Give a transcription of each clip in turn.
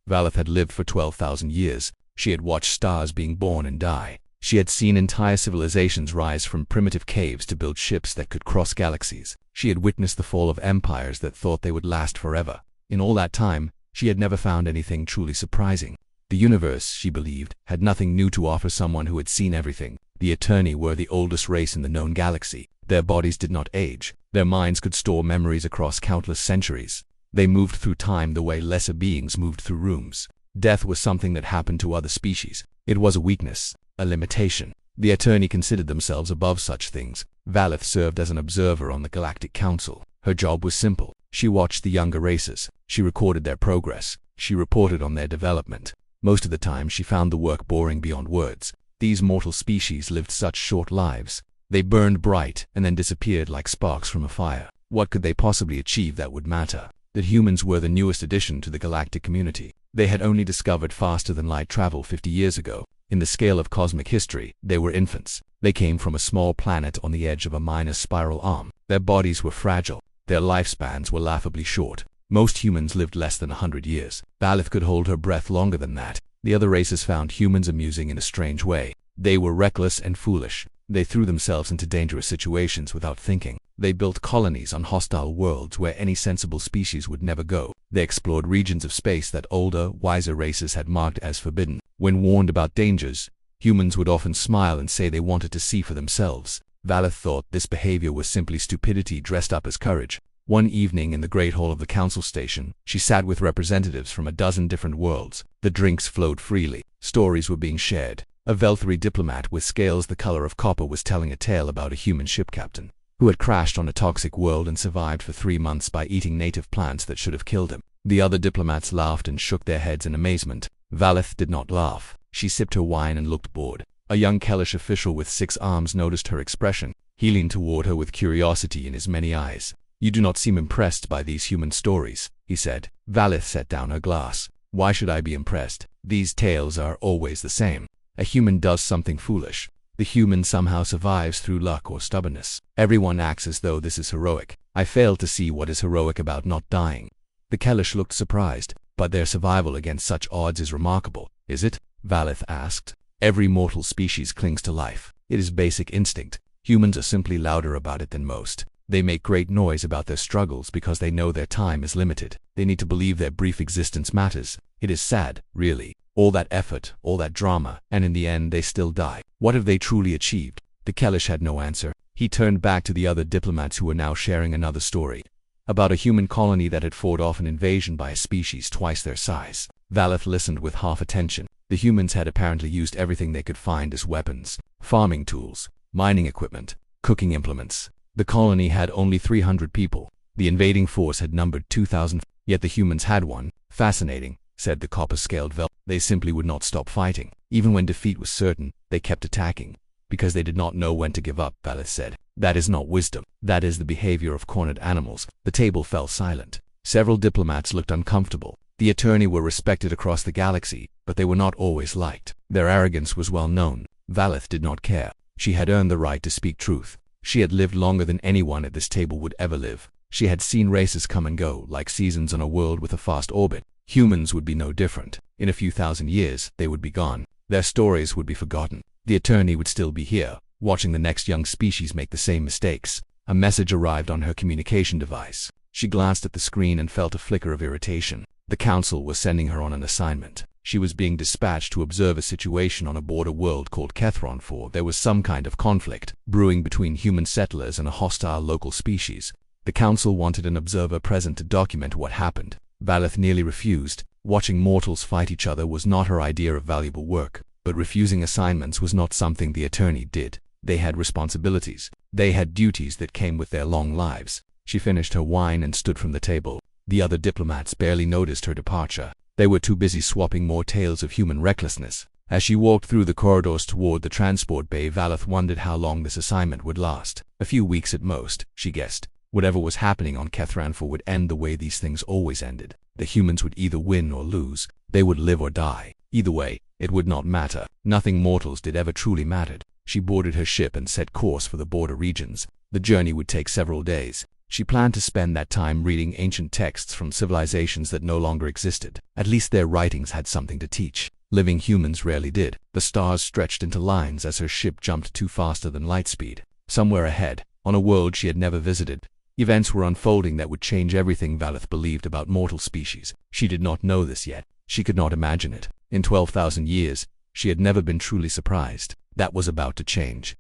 Valeth had lived for 12,000 years. She had watched stars being born and die. She had seen entire civilizations rise from primitive caves to build ships that could cross galaxies. She had witnessed the fall of empires that thought they would last forever. In all that time, she had never found anything truly surprising. The universe, she believed, had nothing new to offer someone who had seen everything. The Eternity were the oldest race in the known galaxy. Their bodies did not age. Their minds could store memories across countless centuries. They moved through time the way lesser beings moved through rooms. Death was something that happened to other species. It was a weakness, a limitation. The Eternity considered themselves above such things. Valeth served as an observer on the Galactic Council. Her job was simple. She watched the younger races. She recorded their progress. She reported on their development. Most of the time, she found the work boring beyond words. These mortal species lived such short lives. They burned bright and then disappeared like sparks from a fire. What could they possibly achieve that would matter? That humans were the newest addition to the galactic community. They had only discovered faster-than-light travel 50 years ago. In the scale of cosmic history, they were infants. They came from a small planet on the edge of a minor spiral arm. Their bodies were fragile. Their lifespans were laughably short. Most humans lived less than 100 years. Valeth could hold her breath longer than that. The other races found humans amusing in a strange way. They were reckless and foolish. They threw themselves into dangerous situations without thinking. They built colonies on hostile worlds where any sensible species would never go. They explored regions of space that older, wiser races had marked as forbidden. When warned about dangers, humans would often smile and say they wanted to see for themselves. Valeth thought this behavior was simply stupidity dressed up as courage. One evening in the great hall of the council station, she sat with representatives from a dozen different worlds. The drinks flowed freely. Stories were being shared. A Velthari diplomat with scales the color of copper was telling a tale about a human ship captain who had crashed on a toxic world and survived for 3 months by eating native plants that should have killed him. The other diplomats laughed and shook their heads in amazement. Valeth did not laugh. She sipped her wine and looked bored. A young Kellish official with 6 arms noticed her expression. He leaned toward her with curiosity in his many eyes. "You do not seem impressed by these human stories," he said. Valeth set down her glass. "Why should I be impressed? These tales are always the same. A human does something foolish. The human somehow survives through luck or stubbornness. Everyone acts as though this is heroic. I fail to see what is heroic about not dying." The Kellish looked surprised. "But their survival against such odds is remarkable, is it?" Valeth asked. "Every mortal species clings to life. It is basic instinct. Humans are simply louder about it than most. They make great noise about their struggles because they know their time is limited. They need to believe their brief existence matters. It is sad, really. All that effort, all that drama, and in the end they still die. What have they truly achieved?" The Kellish had no answer. He turned back to the other diplomats who were now sharing another story about a human colony that had fought off an invasion by a species twice their size. Valeth listened with half attention. The humans had apparently used everything they could find as weapons, farming tools, mining equipment, cooking implements. The colony had only 300 people. The invading force had numbered 2,000, yet the humans had one. "Fascinating," said the copper-scaled Vel. "They simply would not stop fighting. Even when defeat was certain, they kept attacking. Because they did not know when to give up," Valeth said. "That is not wisdom. That is the behavior of cornered animals." The table fell silent. Several diplomats looked uncomfortable. The Eternity were respected across the galaxy, but they were not always liked. Their arrogance was well known. Valeth did not care. She had earned the right to speak truth. She had lived longer than anyone at this table would ever live. She had seen races come and go, like seasons on a world with a fast orbit. Humans would be no different. In a few thousand years, they would be gone. Their stories would be forgotten. The Eternity would still be here, watching the next young species make the same mistakes. A message arrived on her communication device. She glanced at the screen and felt a flicker of irritation. The council was sending her on an assignment. She was being dispatched to observe a situation on a border world called Kethron, for there was some kind of conflict brewing between human settlers and a hostile local species. The council wanted an observer present to document what happened. Valeth nearly refused. Watching mortals fight each other was not her idea of valuable work, but refusing assignments was not something the Eternity did. They had responsibilities. They had duties that came with their long lives. She finished her wine and stood from the table. The other diplomats barely noticed her departure. They were too busy swapping more tales of human recklessness. As she walked through the corridors toward the transport bay, Valeth wondered how long this assignment would last. A few weeks at most, she guessed. Whatever was happening on Kethranfor would end the way these things always ended. The humans would either win or lose. They would live or die. Either way, it would not matter. Nothing mortals did ever truly mattered. She boarded her ship and set course for the border regions. The journey would take several days. She planned to spend that time reading ancient texts from civilizations that no longer existed. At least their writings had something to teach. Living humans rarely did. The stars stretched into lines as her ship jumped too faster than light speed. Somewhere ahead, on a world she had never visited, events were unfolding that would change everything Valeth believed about mortal species. She did not know this yet. She could not imagine it. In 12,000 years, she had never been truly surprised. That was about to change.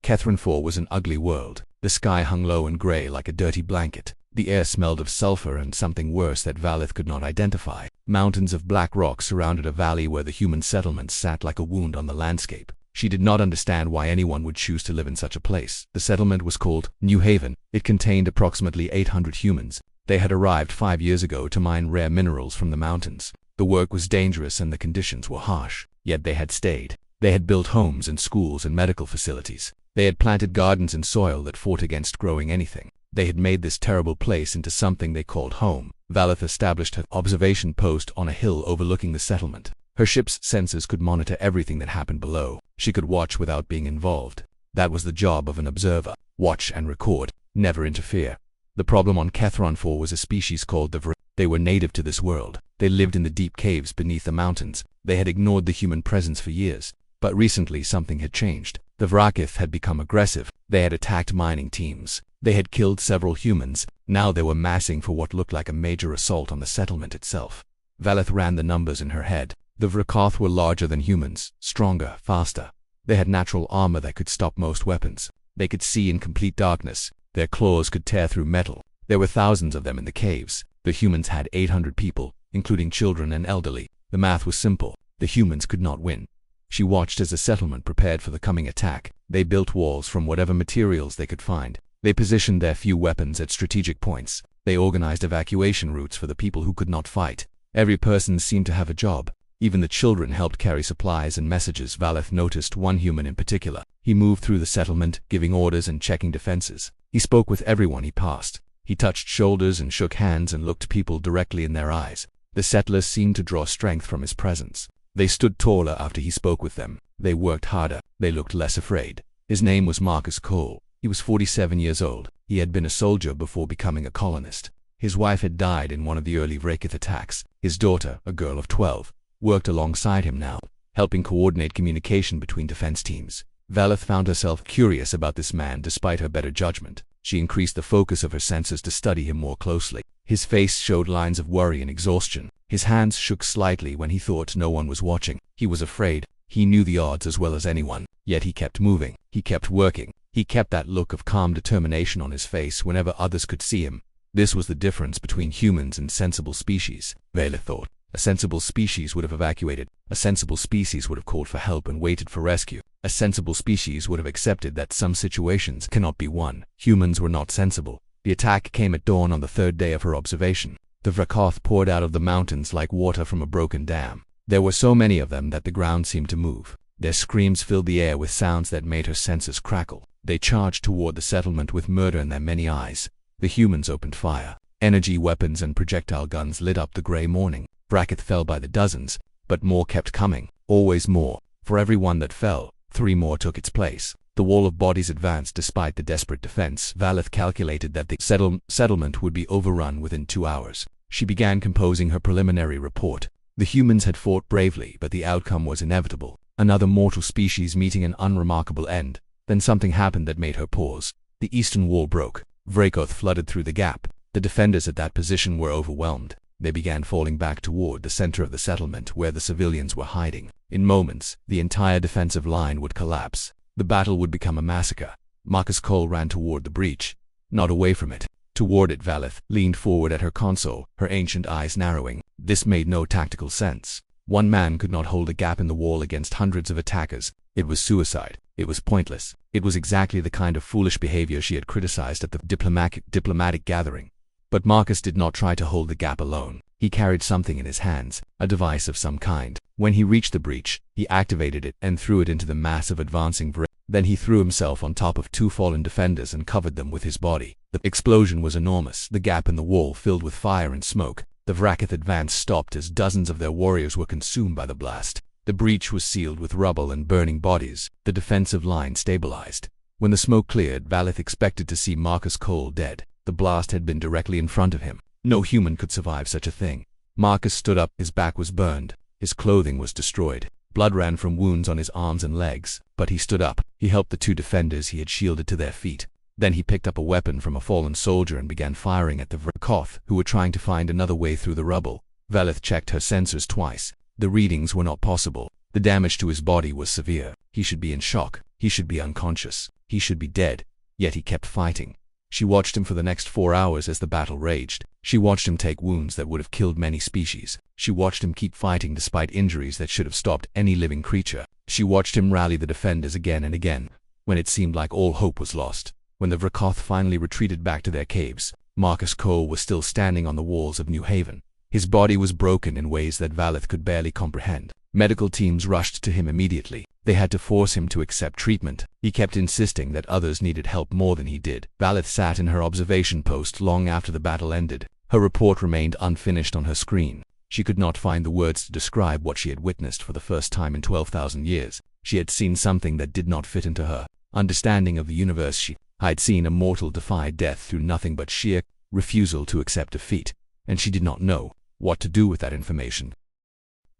Kethrin 4 was an ugly world. The sky hung low and gray like a dirty blanket. The air smelled of sulfur and something worse that Valeth could not identify. Mountains of black rock surrounded a valley where the human settlements sat like a wound on the landscape. She did not understand why anyone would choose to live in such a place. The settlement was called New Haven. It contained approximately 800 humans. They had arrived 5 years ago to mine rare minerals from the mountains. The work was dangerous and the conditions were harsh. Yet they had stayed. They had built homes and schools and medical facilities. They had planted gardens in soil that fought against growing anything. They had made this terrible place into something they called home. Valeth established her observation post on a hill overlooking the settlement. Her ship's sensors could monitor everything that happened below. She could watch without being involved. That was the job of an observer. Watch and record. Never interfere. The problem on Kethrin 4 was a species called the Vr. They were native to this world. They lived in the deep caves beneath the mountains. They had ignored the human presence for years. But recently something had changed. The Vrakith had become aggressive. They had attacked mining teams. They had killed several humans. Now they were massing for what looked like a major assault on the settlement itself. Valeth ran the numbers in her head. The Vrakoth were larger than humans, stronger, faster. They had natural armor that could stop most weapons. They could see in complete darkness. Their claws could tear through metal. There were thousands of them in the caves. The humans had 800 people, including children and elderly. The math was simple. The humans could not win. She watched as the settlement prepared for the coming attack. They built walls from whatever materials they could find. They positioned their few weapons at strategic points. They organized evacuation routes for the people who could not fight. Every person seemed to have a job. Even the children helped carry supplies and messages. Valeth noticed one human in particular. He moved through the settlement, giving orders and checking defenses. He spoke with everyone he passed. He touched shoulders and shook hands and looked people directly in their eyes. The settlers seemed to draw strength from his presence. They stood taller after he spoke with them. They worked harder. They looked less afraid. His name was Marcus Cole. He was 47 years old. He had been a soldier before becoming a colonist. His wife had died in one of the early Vrakith attacks. His daughter, a girl of 12, worked alongside him now, helping coordinate communication between defense teams. Valeth found herself curious about this man despite her better judgment. She increased the focus of her senses to study him more closely. His face showed lines of worry and exhaustion. His hands shook slightly when he thought no one was watching. He was afraid. He knew the odds as well as anyone. Yet he kept moving. He kept working. He kept that look of calm determination on his face whenever others could see him. This was the difference between humans and sensible species, Valeth thought. A sensible species would have evacuated. A sensible species would have called for help and waited for rescue. A sensible species would have accepted that some situations cannot be won. Humans were not sensible. The attack came at dawn on the third day of her observation. The Vrakoth poured out of the mountains like water from a broken dam. There were so many of them that the ground seemed to move. Their screams filled the air with sounds that made her senses crackle. They charged toward the settlement with murder in their many eyes. The humans opened fire. Energy weapons and projectile guns lit up the gray morning. Vrakith fell by the dozens, but more kept coming. Always more. For every one that fell, 3 more took its place. The wall of bodies advanced despite the desperate defense. Valeth calculated that the settlement would be overrun within 2 hours. She began composing her preliminary report. The humans had fought bravely, but the outcome was inevitable. Another mortal species meeting an unremarkable end. Then something happened that made her pause. The eastern wall broke. Vrakoth flooded through the gap. The defenders at that position were overwhelmed. They began falling back toward the center of the settlement where the civilians were hiding. In moments, the entire defensive line would collapse. The battle would become a massacre. Marcus Cole ran toward the breach, not away from it. Toward it, Valeth leaned forward at her console, her ancient eyes narrowing. This made no tactical sense. One man could not hold a gap in the wall against hundreds of attackers. It was suicide. It was pointless. It was exactly the kind of foolish behavior she had criticized at the diplomatic gathering. But Marcus did not try to hold the gap alone. He carried something in his hands, a device of some kind. When he reached the breach, he activated it and threw it into the mass of advancing Vrakith. Then he threw himself on top of 2 fallen defenders and covered them with his body. The explosion was enormous. The gap in the wall filled with fire and smoke. The Vrakith advance stopped as dozens of their warriors were consumed by the blast. The breach was sealed with rubble and burning bodies. The defensive line stabilized. When the smoke cleared, Valeth expected to see Marcus Cole dead. The blast had been directly in front of him. No human could survive such a thing. Marcus stood up. His back was burned. His clothing was destroyed. Blood ran from wounds on his arms and legs, but he stood up. He helped the two defenders he had shielded to their feet. Then he picked up a weapon from a fallen soldier and began firing at the Vrakoth, who were trying to find another way through the rubble. Velith checked her sensors twice. The readings were not possible. The damage to his body was severe. He should be in shock. He should be unconscious. He should be dead. Yet he kept fighting. She watched him for the next 4 hours as the battle raged. She watched him take wounds that would have killed many species. She watched him keep fighting despite injuries that should have stopped any living creature. She watched him rally the defenders again and again, when it seemed like all hope was lost. When the Vrakoth finally retreated back to their caves, Marcus Cole was still standing on the walls of New Haven. His body was broken in ways that Valith could barely comprehend. Medical teams rushed to him immediately. They had to force him to accept treatment. He kept insisting that others needed help more than he did. Valith sat in her observation post long after the battle ended. Her report remained unfinished on her screen. She could not find the words to describe what she had witnessed for the first time in 12,000 years. She had seen something that did not fit into her understanding of the universe. She had seen a mortal defy death through nothing but sheer refusal to accept defeat, and she did not know what to do with that information.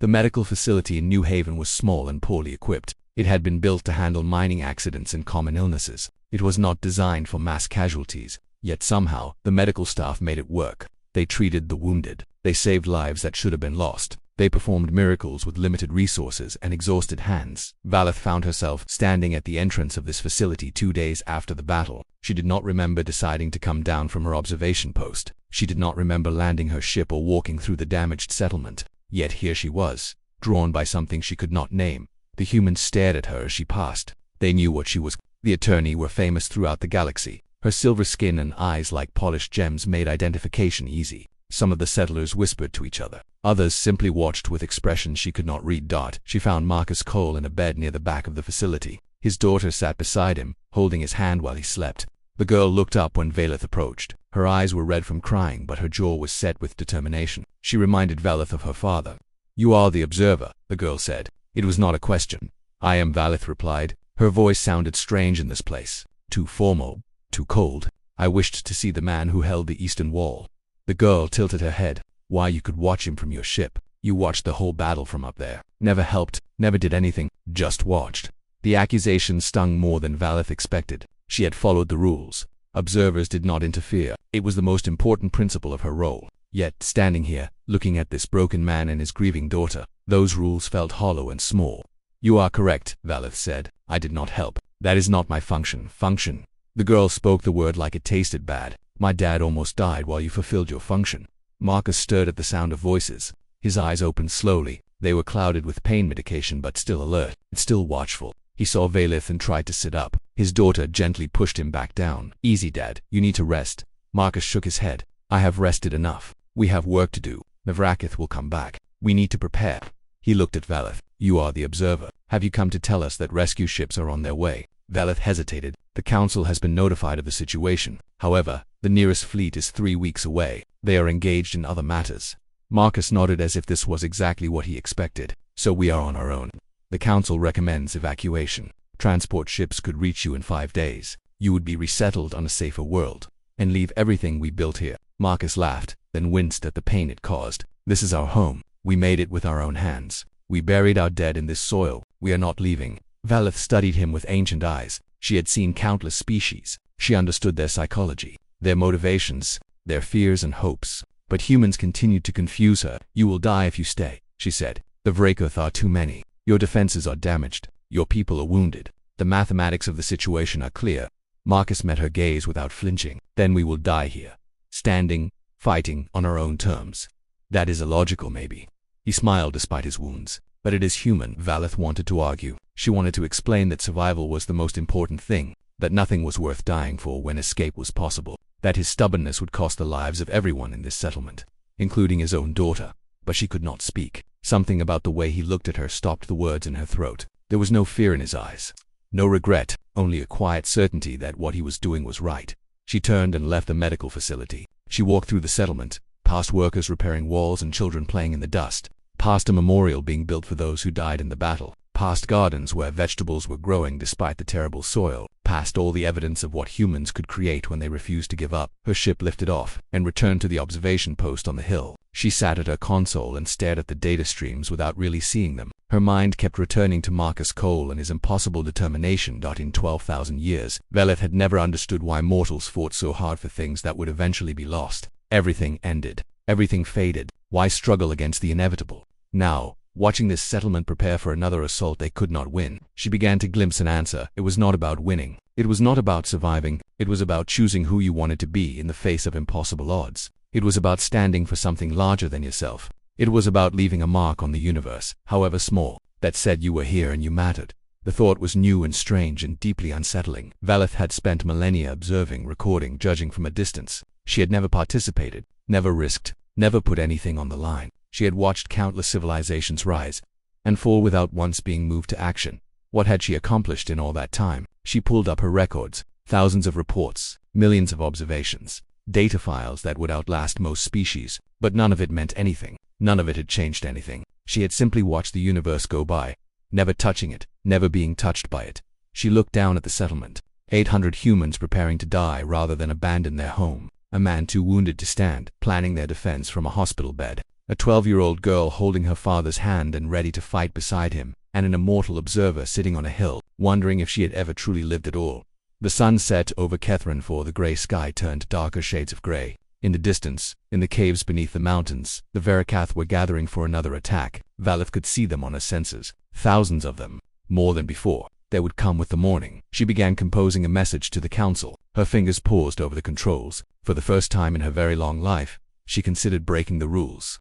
The medical facility in New Haven was small and poorly equipped. It had been built to handle mining accidents and common illnesses. It was not designed for mass casualties, yet somehow the medical staff made it work. They treated the wounded. They saved lives that should have been lost. They performed miracles with limited resources and exhausted hands. Valith found herself standing at the entrance of this facility 2 days after the battle. She did not remember deciding to come down from her observation post. She did not remember landing her ship or walking through the damaged settlement. Yet here she was, drawn by something she could not name. The humans stared at her as she passed. They knew what she was. The attorney were famous throughout the galaxy. Her silver skin and eyes like polished gems made identification easy. Some of the settlers whispered to each other. Others simply watched with expressions she could not read. She found Marcus Cole in a bed near the back of the facility. His daughter sat beside him, holding his hand while he slept. The girl looked up when Valith approached. Her eyes were red from crying, but her jaw was set with determination. She reminded Valith of her father. "You are the observer," the girl said. It was not a question. "I am," Valith replied. Her voice sounded strange in this place. Too formal, too cold. "I wished to see the man who held the eastern wall." The girl tilted her head. "Why, you could watch him from your ship. You watched the whole battle from up there. Never helped, never did anything, just watched." The accusation stung more than Valith expected. She had followed the rules. Observers did not interfere. It was the most important principle of her role. Yet, standing here, looking at this broken man and his grieving daughter, those rules felt hollow and small. "You are correct," Valith said. "I did not help. That is not my function." Function. The girl spoke the word like it tasted bad. "My dad almost died while you fulfilled your function." Marcus stirred at the sound of voices. His eyes opened slowly. They were clouded with pain medication but still alert, still watchful. He saw Valith and tried to sit up. His daughter gently pushed him back down. "Easy, Dad. You need to rest." Marcus shook his head. "I have rested enough. We have work to do. The Vrakoth will come back. We need to prepare." He looked at Valith. "You are the observer. Have you come to tell us that rescue ships are on their way?" Valith hesitated. "The council has been notified of the situation. However, the nearest fleet is 3 weeks away. They are engaged in other matters." Marcus nodded as if this was exactly what he expected. "So we are on our own. The council recommends evacuation. Transport ships could reach you in 5 days. You would be resettled on a safer world, and leave everything we built here." Marcus laughed, then winced at the pain it caused. "This is our home. We made it with our own hands. We buried our dead in this soil. We are not leaving." Valith studied him with ancient eyes. She had seen countless species. She understood their psychology, their motivations, their fears and hopes. But humans continued to confuse her. "You will die if you stay," she said. "The Vrakoth are too many. Your defenses are damaged. Your people are wounded. The mathematics of the situation are clear." Marcus met her gaze without flinching. "Then we will die here, standing, fighting on our own terms. That is illogical, maybe." He smiled despite his wounds. "But it is human." Valith wanted to argue. She wanted to explain that survival was the most important thing, that nothing was worth dying for when escape was possible, that his stubbornness would cost the lives of everyone in this settlement, including his own daughter. But she could not speak. Something about the way he looked at her stopped the words in her throat. There was no fear in his eyes, no regret, only a quiet certainty that what he was doing was right. She turned and left the medical facility. She walked through the settlement, past workers repairing walls and children playing in the dust, past a memorial being built for those who died in the battle, past gardens where vegetables were growing despite the terrible soil, past past all the evidence of what humans could create when they refused to give up. Her ship lifted off and returned to the observation post on the hill. She sat at her console and stared at the data streams without really seeing them. Her mind kept returning to Marcus Cole and his impossible determination. In 12,000 years, Velith had never understood why mortals fought so hard for things that would eventually be lost. Everything ended. Everything faded. Why struggle against the inevitable? Now, watching this settlement prepare for another assault they could not win, she began to glimpse an answer. It was not about winning. It was not about surviving. It was about choosing who you wanted to be in the face of impossible odds. It was about standing for something larger than yourself. It was about leaving a mark on the universe, however small, that said you were here and you mattered. The thought was new and strange and deeply unsettling. Velith had spent millennia observing, recording, judging from a distance. She had never participated, never risked, never put anything on the line. She had watched countless civilizations rise and fall without once being moved to action. What had she accomplished in all that time? She pulled up her records, thousands of reports, millions of observations, data files that would outlast most species, but none of it meant anything. None of it had changed anything. She had simply watched the universe go by, never touching it, never being touched by it. She looked down at the settlement. 800 humans preparing to die rather than abandon their home. A man too wounded to stand, planning their defense from a hospital bed. A 12-year-old girl holding her father's hand and ready to fight beside him, and an immortal observer sitting on a hill, wondering if she had ever truly lived at all. The sun set over Kethrin, for the gray sky turned darker shades of gray. In the distance, in the caves beneath the mountains, the Verakath were gathering for another attack. Velith could see them on her senses. Thousands of them. More than before. They would come with the morning. She began composing a message to the council. Her fingers paused over the controls. For the first time in her very long life, she considered breaking the rules.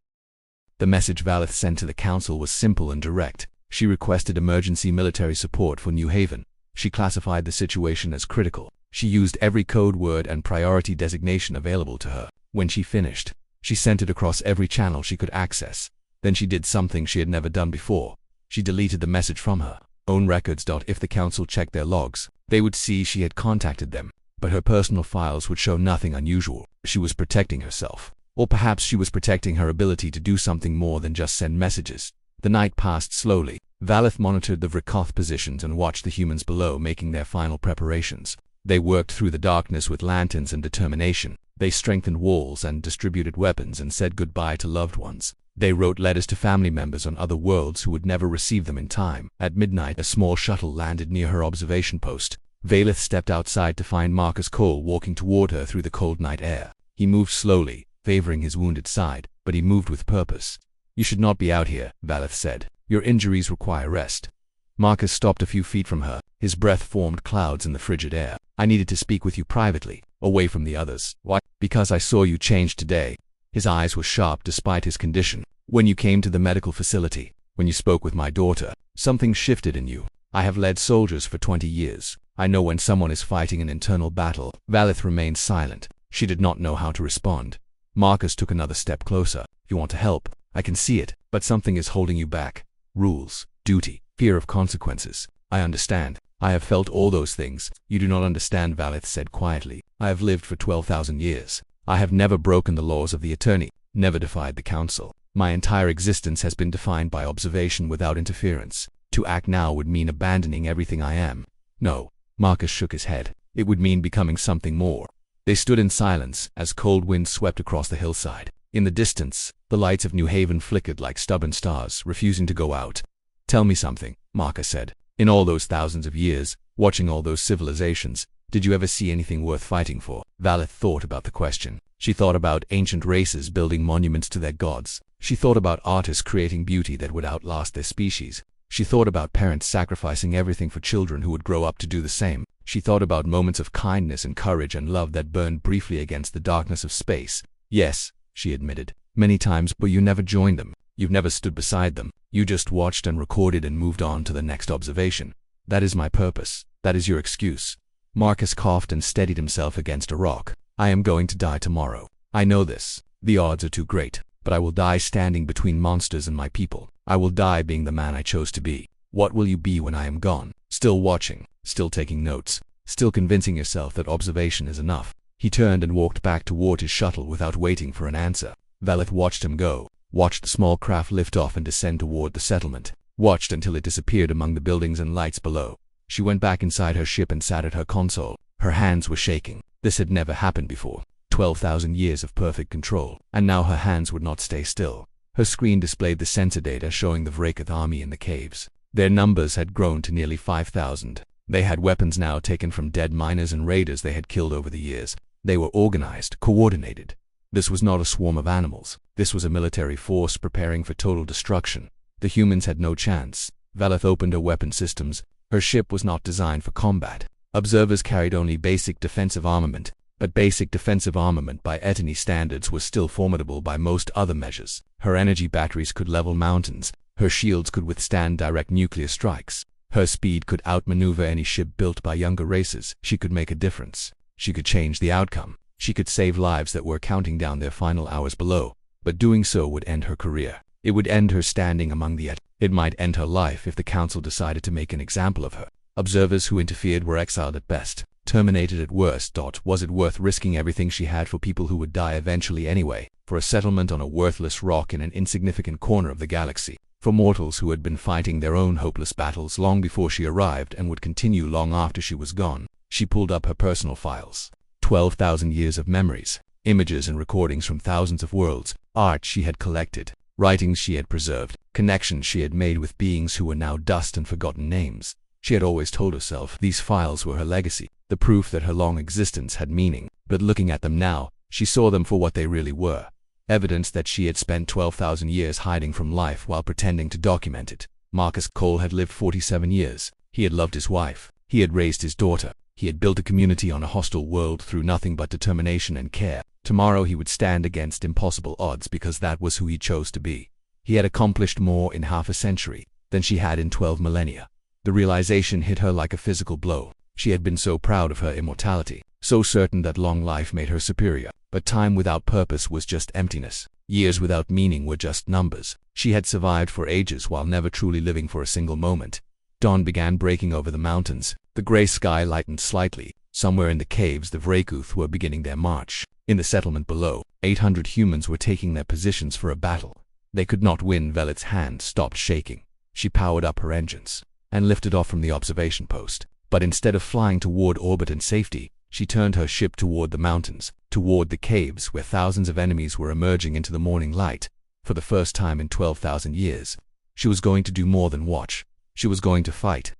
The message Velith sent to the council was simple and direct. She requested emergency military support for New Haven. She classified the situation as critical. She used every code word and priority designation available to her. When she finished, she sent it across every channel she could access. Then she did something she had never done before. She deleted the message from her own records. If the council checked their logs, they would see she had contacted them, but her personal files would show nothing unusual. She was protecting herself. Or perhaps she was protecting her ability to do something more than just send messages. The night passed slowly. Velith monitored the Vrakoth positions and watched the humans below making their final preparations. They worked through the darkness with lanterns and determination. They strengthened walls and distributed weapons and said goodbye to loved ones. They wrote letters to family members on other worlds who would never receive them in time. At midnight, a small shuttle landed near her observation post. Velith stepped outside to find Marcus Cole walking toward her through the cold night air. He moved slowly, favoring his wounded side, but he moved with purpose. "You should not be out here," Velith said. "Your injuries require rest." Marcus stopped a few feet from her. His breath formed clouds in the frigid air. "I needed to speak with you privately, away from the others." "Why?" "Because I saw you change today." His eyes were sharp despite his condition. "When you came to the medical facility, when you spoke with my daughter, something shifted in you. I have led soldiers for 20 years. I know when someone is fighting an internal battle." Velith remained silent. She did not know how to respond. Marcus took another step closer. "You want to help. I can see it, but something is holding you back. Rules, duty, fear of consequences. I understand. I have felt all those things." "You do not understand," Velith said quietly. "I have lived for 12,000 years. I have never broken the laws of the attorney, never defied the council. My entire existence has been defined by observation without interference. To act now would mean abandoning everything I am." "No." Marcus shook his head. "It would mean becoming something more." They stood in silence as cold winds swept across the hillside. In the distance, the lights of New Haven flickered like stubborn stars, refusing to go out. "Tell me something," Marcus said. "In all those thousands of years, watching all those civilizations, did you ever see anything worth fighting for?" Velith thought about the question. She thought about ancient races building monuments to their gods. She thought about artists creating beauty that would outlast their species. She thought about parents sacrificing everything for children who would grow up to do the same. She thought about moments of kindness and courage and love that burned briefly against the darkness of space. "Yes," she admitted, "many times, but you never joined them. You've never stood beside them. You just watched and recorded and moved on to the next observation. That is my purpose. That is your excuse." Marcus coughed and steadied himself against a rock. "I am going to die tomorrow. I know this. The odds are too great, but I will die standing between monsters and my people. I will die being the man I chose to be. What will you be when I am gone? Still watching, still taking notes, still convincing yourself that observation is enough?" He turned and walked back toward his shuttle without waiting for an answer. Velith watched him go, watched the small craft lift off and descend toward the settlement, watched until it disappeared among the buildings and lights below. She went back inside her ship and sat at her console. Her hands were shaking. This had never happened before. 12,000 years of perfect control, and now her hands would not stay still. Her screen displayed the sensor data showing the Vrakoth army in the caves. Their numbers had grown to nearly 5,000. They had weapons now taken from dead miners and raiders they had killed over the years. They were organized, coordinated. This was not a swarm of animals. This was a military force preparing for total destruction. The humans had no chance. Velith opened her weapon systems. Her ship was not designed for combat. Observers carried only basic defensive armament, but basic defensive armament by Etany standards was still formidable by most other measures. Her energy batteries could level mountains. Her shields could withstand direct nuclear strikes. Her speed could outmaneuver any ship built by younger races. She could make a difference. She could change the outcome. She could save lives that were counting down their final hours below. But doing so would end her career. It would end her standing among the It might end her life if the Council decided to make an example of her. Observers who interfered were exiled at best, terminated at worst. Was it worth risking everything she had for people who would die eventually anyway, for a settlement on a worthless rock in an insignificant corner of the galaxy, for mortals who had been fighting their own hopeless battles long before she arrived and would continue long after she was gone? She pulled up her personal files. 12,000 years of memories, images and recordings from thousands of worlds, art she had collected, writings she had preserved, connections she had made with beings who were now dust and forgotten names. She had always told herself these files were her legacy, the proof that her long existence had meaning. But looking at them now, she saw them for what they really were. Evidence that she had spent 12,000 years hiding from life while pretending to document it. Marcus Cole had lived 47 years. He had loved his wife. He had raised his daughter. He had built a community on a hostile world through nothing but determination and care. Tomorrow he would stand against impossible odds because that was who he chose to be. He had accomplished more in half a century than she had in 12 millennia. The realization hit her like a physical blow. She had been so proud of her immortality, so certain that long life made her superior. But time without purpose was just emptiness. Years without meaning were just numbers. She had survived for ages while never truly living for a single moment. Dawn began breaking over the mountains. The gray sky lightened slightly. Somewhere in the caves, the Vrakoth were beginning their march. In the settlement below, 800 humans were taking their positions for a battle. They could not win. Velith's hand stopped shaking. She powered up her engines and lifted off from the observation post. But instead of flying toward orbit and safety, she turned her ship toward the mountains, toward the caves where thousands of enemies were emerging into the morning light. For the first time in 12,000 years, she was going to do more than watch. She was going to fight.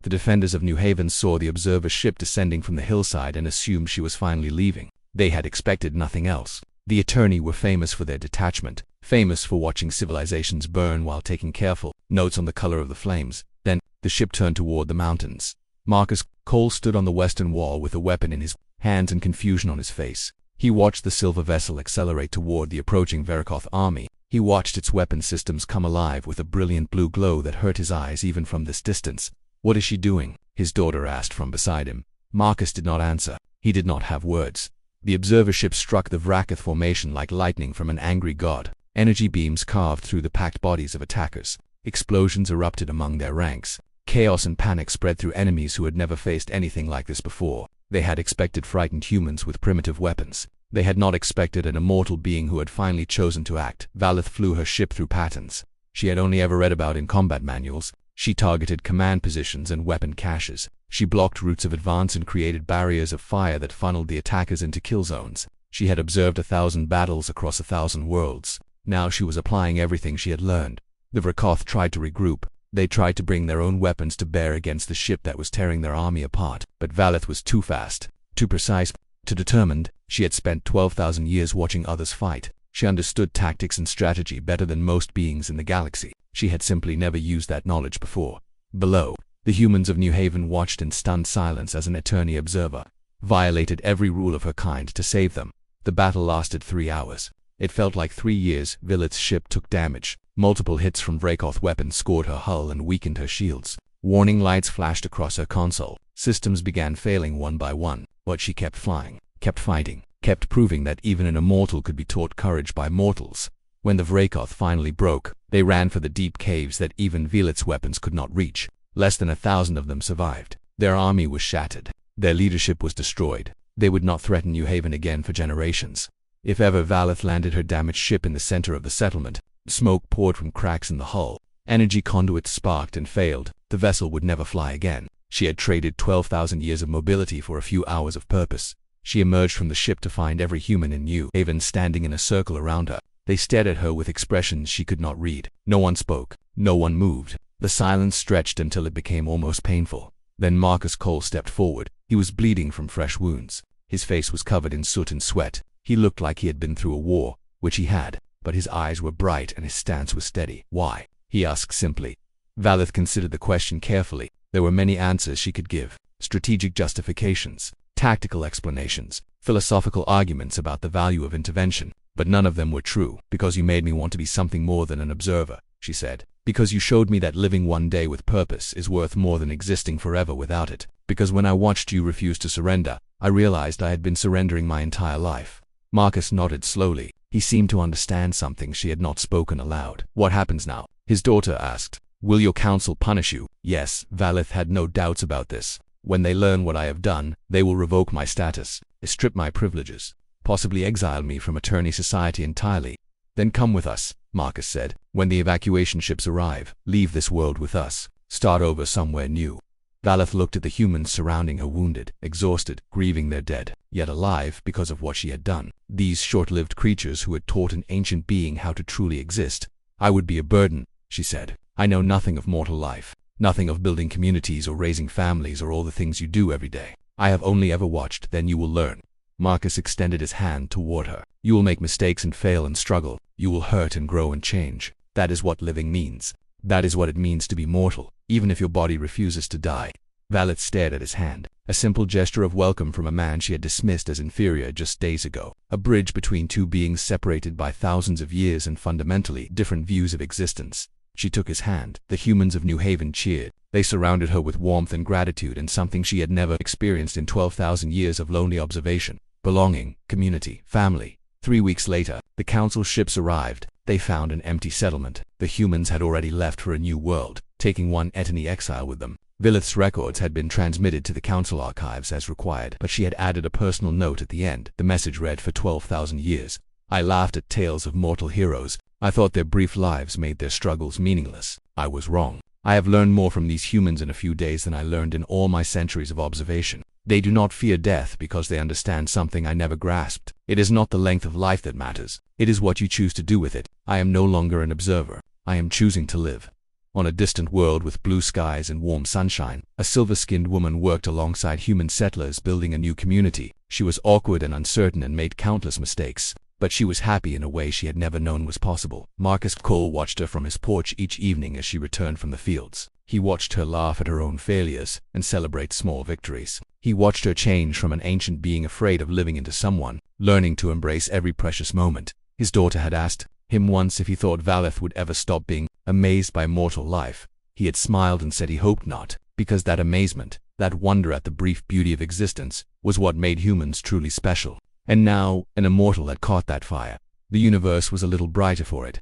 The defenders of New Haven saw the observer ship descending from the hillside and assumed she was finally leaving. They had expected nothing else. The Attorney were famous for their detachment, famous for watching civilizations burn while taking careful notes on the color of the flames. Then, the ship turned toward the mountains. Marcus Cole stood on the western wall with a weapon in his hands and confusion on his face. He watched the silver vessel accelerate toward the approaching Vrakoth army. He watched its weapon systems come alive with a brilliant blue glow that hurt his eyes even from this distance. "What is she doing?" his daughter asked from beside him. Marcus did not answer. He did not have words. The observer ship struck the Vrakoth formation like lightning from an angry god. Energy beams carved through the packed bodies of attackers. Explosions erupted among their ranks. Chaos and panic spread through enemies who had never faced anything like this before. They had expected frightened humans with primitive weapons. They had not expected an immortal being who had finally chosen to act. Velith flew her ship through patterns she had only ever read about in combat manuals. She targeted command positions and weapon caches. She blocked routes of advance and created barriers of fire that funneled the attackers into kill zones. She had observed 1,000 battles across 1,000 worlds. Now she was applying everything she had learned. The Vrakoth tried to regroup. They tried to bring their own weapons to bear against the ship that was tearing their army apart. But Velith was too fast, too precise, too determined. She had spent 12,000 years watching others fight. She understood tactics and strategy better than most beings in the galaxy. She had simply never used that knowledge before. Below, the humans of New Haven watched in stunned silence as an Attorney observer violated every rule of her kind to save them. The battle lasted 3 hours. It felt like 3 years. Velith's ship took damage. Multiple hits from Vrakoth weapons scored her hull and weakened her shields. Warning lights flashed across her console. Systems began failing one by one, but she kept flying, kept fighting, kept proving that even an immortal could be taught courage by mortals. When the Vrakoth finally broke, they ran for the deep caves that even Velith's weapons could not reach. Less than 1,000 of them survived. Their army was shattered. Their leadership was destroyed. They would not threaten New Haven again for generations. If ever Velith landed her damaged ship in the center of the settlement, smoke poured from cracks in the hull. Energy conduits sparked and failed. The vessel would never fly again. She had traded 12,000 years of mobility for a few hours of purpose. She emerged from the ship to find every human in New Haven standing in a circle around her. They stared at her with expressions she could not read. No one spoke. No one moved. The silence stretched until it became almost painful. Then Marcus Cole stepped forward. He was bleeding from fresh wounds. His face was covered in soot and sweat. He looked like he had been through a war, which he had, but his eyes were bright and his stance was steady. "Why?" he asked simply. Valith considered the question carefully. There were many answers she could give: strategic justifications, tactical explanations, philosophical arguments about the value of intervention, but none of them were true. "Because you made me want to be something more than an observer," she said. "Because you showed me that living one day with purpose is worth more than existing forever without it. Because when I watched you refuse to surrender, I realized I had been surrendering my entire life." Marcus nodded slowly. He seemed to understand something she had not spoken aloud. "What happens now?" his daughter asked. "Will your council punish you?" "Yes." Valith had no doubts about this. "When they learn what I have done, they will revoke my status, strip my privileges, possibly exile me from attorney society entirely." "Then come with us," Marcus said. "When the evacuation ships arrive, leave this world with us. Start over somewhere new." Valith looked at the humans surrounding her, wounded, exhausted, grieving their dead, yet alive because of what she had done. These short-lived creatures who had taught an ancient being how to truly exist. "I would be a burden," she said. "I know nothing of mortal life, nothing of building communities or raising families or all the things you do every day. I have only ever watched. Then you will learn." Marcus extended his hand toward her. "You will make mistakes and fail and struggle. You will hurt and grow and change. That is what living means. That is what it means to be mortal, even if your body refuses to die." Valith stared at his hand, a simple gesture of welcome from a man she had dismissed as inferior just days ago, a bridge between two beings separated by thousands of years and fundamentally different views of existence. She took his hand. The humans of New Haven cheered. They surrounded her with warmth and gratitude and something she had never experienced in 12,000 years of lonely observation: belonging, community, family. 3 weeks later, the council ships arrived. They found an empty settlement. The humans had already left for a new world, taking one Eternity exile with them. Valith's records had been transmitted to the council archives as required, but she had added a personal note at the end. The message read, "For 12,000 years, I laughed at tales of mortal heroes. I thought their brief lives made their struggles meaningless. I was wrong. I have learned more from these humans in a few days than I learned in all my centuries of observation. They do not fear death because they understand something I never grasped. It is not the length of life that matters. It is what you choose to do with it. I am no longer an observer. I am choosing to live." On a distant world with blue skies and warm sunshine, a silver-skinned woman worked alongside human settlers building a new community. She was awkward and uncertain and made countless mistakes, but she was happy in a way she had never known was possible. Marcus Cole watched her from his porch each evening as she returned from the fields. He watched her laugh at her own failures and celebrate small victories. He watched her change from an ancient being afraid of living into someone, learning to embrace every precious moment. His daughter had asked him once if he thought Valith would ever stop being amazed by mortal life. He had smiled and said he hoped not, because that amazement, that wonder at the brief beauty of existence, was what made humans truly special. And now, an immortal had caught that fire. The universe was a little brighter for it.